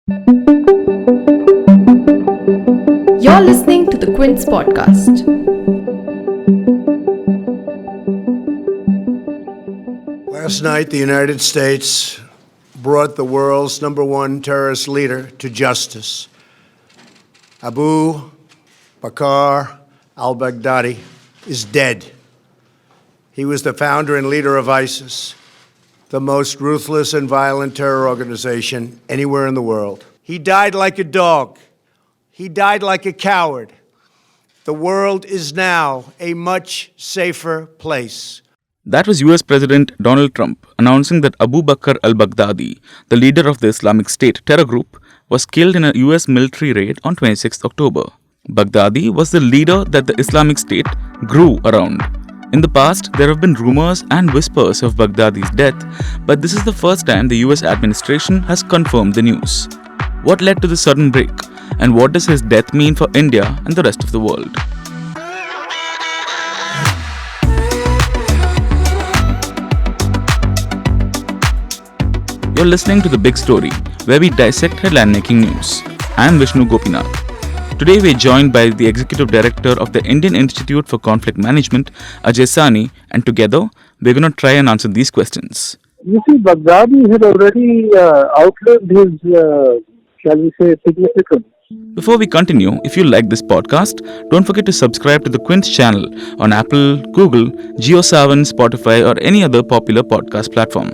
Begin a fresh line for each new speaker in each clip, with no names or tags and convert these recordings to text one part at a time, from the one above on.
You're listening to the Quint's podcast.
Last night, the United States brought the world's number one terrorist leader to justice. Abu Bakr Al-Baghdadi is dead. He was the founder and leader of ISIS, the most ruthless and violent terror organization anywhere in the world. He died like a dog. He died like a coward. The world is now a much safer place.
That was US President Donald Trump announcing that Abu Bakr Al-Baghdadi, the leader of the Islamic State terror group, was killed in a US military raid on 26 October. Baghdadi was the leader that the Islamic State grew around. In the past, there have been rumors and whispers of Baghdadi's death, but this is the first time the US administration has confirmed the news. What led to the sudden break, and what does his death mean for India and the rest of the world? You're listening to The Big Story, where we dissect headline-making news. I'm Vishnu Gopinath. Today we're joined by the Executive Director of the Indian Institute for Conflict Management, Ajai Sahni, and together we're going to try and answer these questions.
You see, Baghdadi had already outlived his, shall we say, significance.
Before we continue, if you like this podcast, don't forget to subscribe to the Quint channel on Apple, Google, JioSaavn, Spotify, or any other popular podcast platform.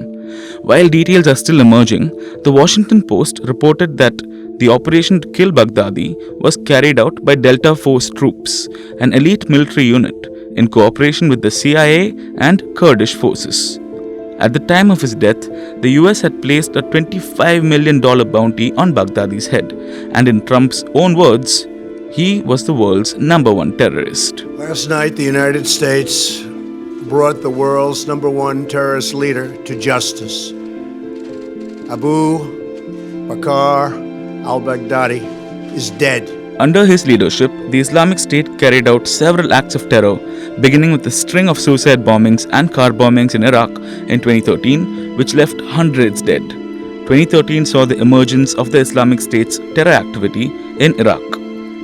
While details are still emerging, the Washington Post reported that the operation to kill Baghdadi was carried out by Delta Force troops, an elite military unit, in cooperation with the CIA and Kurdish forces. At the time of his death, the US had placed a $25 million bounty on Baghdadi's head, and in Trump's own words, he was the world's number one terrorist.
Last night, the United States brought the world's number one terrorist leader to justice. Abu Bakr Al-Baghdadi is dead.
Under his leadership, the Islamic State carried out several acts of terror, beginning with a string of suicide bombings and car bombings in Iraq in 2013, which left hundreds dead. 2013 saw the emergence of the Islamic State's terror activity in Iraq.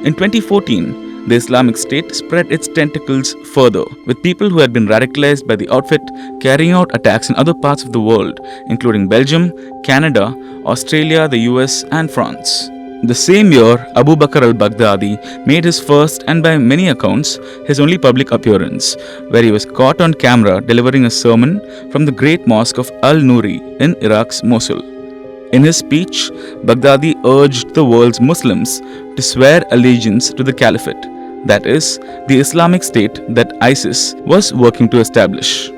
In 2014, the Islamic State spread its tentacles further, with people who had been radicalized by the outfit carrying out attacks in other parts of the world, including Belgium, Canada, Australia, the US, and France. The same year, Abu Bakr Al-Baghdadi made his first and by many accounts, his only public appearance, where he was caught on camera delivering a sermon from the great mosque of Al-Nuri in Iraq's Mosul. In his speech, Baghdadi urged the world's Muslims to swear allegiance to the Caliphate, that is, the Islamic State that ISIS was working to establish.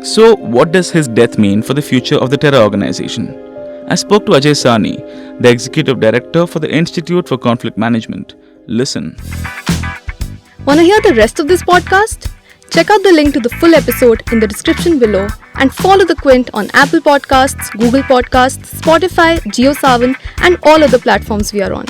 So, what does his death mean for the future of the terror organization? I spoke to Ajai Sahni, the Executive Director for the Institute for Conflict Management. Listen.
Want to hear the rest of this podcast? Check out the link to the full episode in the description below and follow the Quint on Apple Podcasts, Google Podcasts, Spotify, JioSaavn, and all other platforms we are on.